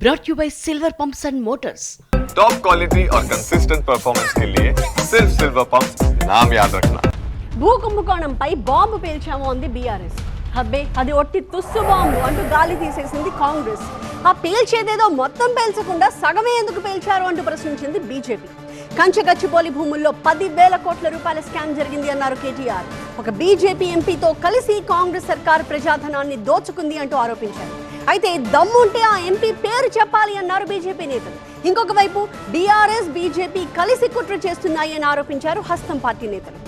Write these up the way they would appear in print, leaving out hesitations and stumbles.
brought you by Silver Pumps and Motors. Top quality और consistent performance के लिए सिर्फ सिल्वर पंप्स नाम याद रखना. భూ కుంభకోణంపై బాంబు పేల్చాము అంది బీఆర్ఎస్. అబ్బే అది ఒట్టి తుస్సు బాంబు అంటూ గాలి తీసేసింది కాంగ్రెస్. ఆ పేల్చేదేదో మొత్తం పేల్చకుండా సగమే ఎందుకు పేల్చారు అంటూ ప్రశ్నించింది బీజేపీ. కంచగచ్చిబౌలి భూముల్లో 10,000 కోట్ల రూపాయల స్కామ్ జరిగింది అన్నారు కేటీఆర్. ఒక బీజేపీ ఎంపీతో కలిసి కాంగ్రెస్ సర్కార్ ప్రజాధనాన్ని దోచుకుంది అంటూ ఆరోపించారు. అయితే దమ్ముంటే ఆ ఎంపీ పేరు చెప్పాలి అన్నారు బీజేపీ నేతలు. ఇంకొక వైపు బీఆర్ఎస్ బీజేపీ కలిసి కుట్ర చేస్తున్నాయి అని ఆరోపించారు హస్తం పార్టీ నేతలు.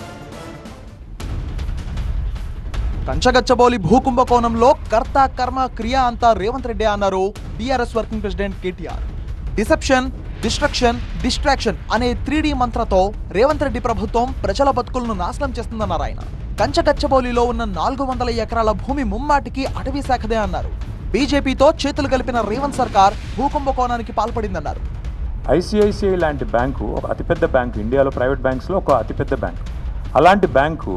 కంచగచ్చబౌలి భూకుంభకోణంలో కర్త కర్మ క్రియ అంతా రేవంత్ రెడ్డి అన్నారు BRS working president KTR. Deception, destruction, distraction అనే 3D మంత్రతో రేవంత్ రెడ్డి ప్రభుత్వం ప్రజల బతుకులను నాశనం చేస్తుందన్నారు ఆయన. కంచగచ్చబౌలిలో ఉన్న 400 ఎకరాల భూమి ముమ్మాటికి అటవీ శాఖదే అన్నారు. బీజేపీతో చేతులు కలిపిన రేవంత్ సర్కార్ భూకుంభకోణానికి పాల్పడిందన్నారు. ఐసిఐసిఐ లాంటి బ్యాంకు ఒక అతిపెద్ద బ్యాంకు, ఇండియాలో ప్రైవేట్ బ్యాంక్స్లో ఒక అతిపెద్ద బ్యాంకు. అలాంటి బ్యాంకు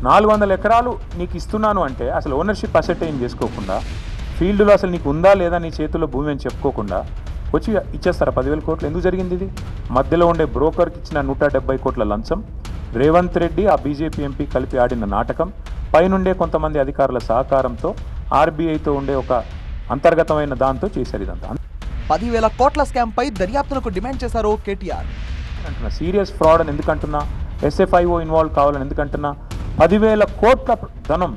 400 ఎకరాలు నీకు ఇస్తున్నాను అంటే అసలు ఓనర్షిప్ అసెటైన్ చేసుకోకుండా, ఫీల్డ్లో అసలు నీకు ఉందా లేదా నీ చేతుల్లో భూమి అని చెప్పుకోకుండా వచ్చి ఇచ్చేస్తారా 10,000 కోట్లు? ఎందుకు జరిగింది ఇది? మధ్యలో ఉండే బ్రోకర్కి ఇచ్చిన 170 కోట్ల లంచం, రేవంత్ రెడ్డి ఆ బీజేపీ ఎంపీ కలిపి ఆడిన నాటకం, పైనుండే కొంతమంది అధికారుల సహకారంతో ఆర్బీఐతో ఉండే ఒక అంతర్గతమైన దాంతో చేశారు ఇదంతా. 10,000 కోట్ల స్కామ్ పై దర్యాప్తునకు డిమాండ్ చేశారు కేటీఆర్. అంటున్నా సీరియస్ ఫ్రాడ్ అని ఎందుకంటున్నా, ఎస్ఎఫ్ఐఓ ఇన్వాల్వ్ కావాలని ఎందుకంటున్నా, 10,000 కోట్ల ధనం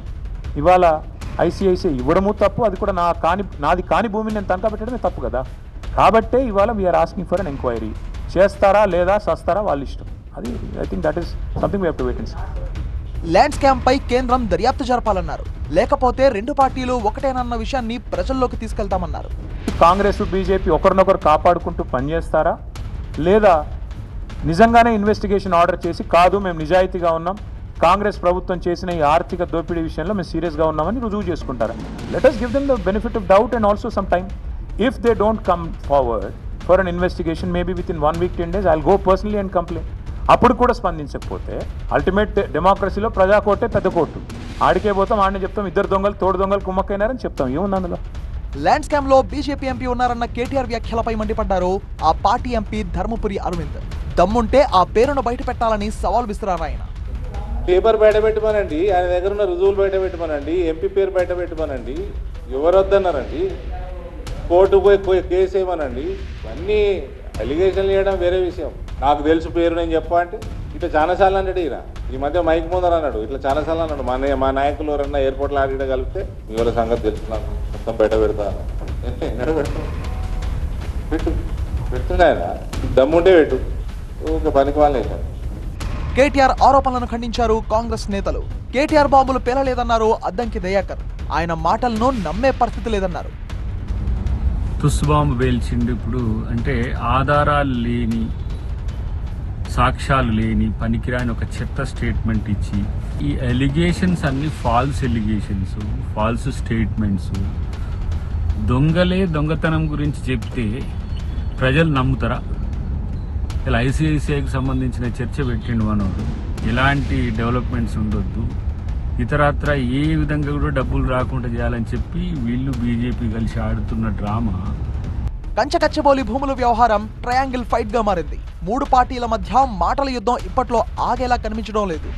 ఇవాళ ఐసిఐసిఐ ఇవ్వడము తప్పు, అది కూడా నాది కాని భూమిని నేను తనఖా పెట్టడమే తప్పు కదా. కాబట్టే ఇవాళ we are asking for an enquiry. చేస్తారా లేదా సస్తారా వాళ్ళ ఇష్టం. అది I think that is something we have to wait and see. Land scam పై కేంద్రం దర్యాప్తు జరపాలన్నారు. లేకపోతే రెండు పార్టీలు ఒకటేనన్న విషయాన్ని ప్రజల్లోకి తీసుకెళ్తామన్నారు. కాంగ్రెస్ బీజేపీ ఒకరినొకరు కాపాడుకుంటూ పనిచేస్తారా, లేదా నిజంగానే ఇన్వెస్టిగేషన్ ఆర్డర్ చేసి కాదు మేము నిజాయితీగా ఉన్నాం, కాంగ్రెస్ ప్రభుత్వం చేసిన ఈ ఆర్థిక దోపిడీ విషయంలో మేము సీరియస్గా ఉన్నామని రుజువు చేసుకుంటారా? Let us give them the benefit of doubt and also some time. If they don't come forward for an investigation, maybe within 1 week, 10 days, I'll go personally and complain. అప్పుడు కూడా స్పందించకపోతే అల్టిమేట్ డెమోక్రసీలో ప్రజాకోర్టే పెద్ద కోర్టు. ఆడికే పోతాం, ఆడనే చెప్తాం ఇద్దరు దొంగలు తోడు దొంగలు కుమ్మక్కైనారని చెప్తాం. ఏముంది అందులో? ల్యాండ్ స్కామ్ లో బీజేపీ ఎంపీ ఉన్నారన్న కేటీఆర్ వ్యాఖ్యలపై మండిపడ్డారు ఆ పార్టీ ఎంపీ ధర్మపురి అరవింద్. దమ్ముంటే ఆ పేరును బయట పెట్టాలని సవాల్ విసిరారు ఆయన. పేపర్ బయట పెట్టమనండి, ఆయన దగ్గర ఉన్న రుజువులు బయట పెట్టమనండి, ఎంపీ పేరు బయట పెట్టమనండి, ఎవరు వద్దన్నారండి, కోర్టు పోయి కేసు వేయమనండి. ఇవన్నీ అలిగేషన్లు చేయడం వేరే విషయం. నాకు తెలుసు పేరు నేను చెప్పా అంటే ఇట్లా చాలాసార్లు అన్నాడు. ఈయన ఈ మధ్య మైక్ ముందర అన్నాడు, ఇట్లా చాలాసార్లు అన్నాడు. మా నాయకులు ఎవరన్నా ఎయిర్పోర్ట్లో ఆడిట కలిపితే మీ వాళ్ళ సంగతి తెలుసుకున్నాను మొత్తం బయట పెడతా పెడుతుండే ఆయన. దమ్ముంటే పెట్టు, ఓకే పనికి వాళ్ళని వేశాడు. కేటీఆర్ ఆరోపణలను ఖండించారు కాంగ్రెస్ నేతలు. కేటీఆర్ బాంబులు పేలలేదన్నారు అద్దంకి దయాకర్. ఆయన మాటలను నమ్మే పరిస్థితి లేదన్నారు. తుస్సు బాంబు పేల్చిండు ఇప్పుడు అంటే ఆధారాలు లేని, సాక్ష్యాలు లేని, పనికిరాని ఒక చెత్త స్టేట్మెంట్ ఇచ్చి ఈ ఎలిగేషన్స్ అన్ని ఫాల్స్ ఎలిగేషన్స్, ఫాల్స్ స్టేట్మెంట్స్, దొంగలే దొంగతనం గురించి చెప్తే ప్రజలు నమ్ముతారా? ఇలా ఐసిఐసిఐకి సంబంధించిన చర్చ పెట్టిండు మనోడు. ఎలాంటి డెవలప్మెంట్స్ ఉండొద్దు, ఇతరత్ర ఏ విధంగా కూడా డబ్బులు రాకుండా చేయాలని చెప్పి వీళ్ళు బీజేపీ కలిసి ఆడుతున్న డ్రామా. కంచగచ్చబౌలి భూముల వ్యవహారం ట్రయాంగిల్ ఫైట్ గా మారింది. 3 పార్టీల మధ్య మాటల యుద్ధం ఇప్పట్లో ఆగేలా కనిపించడం లేదు.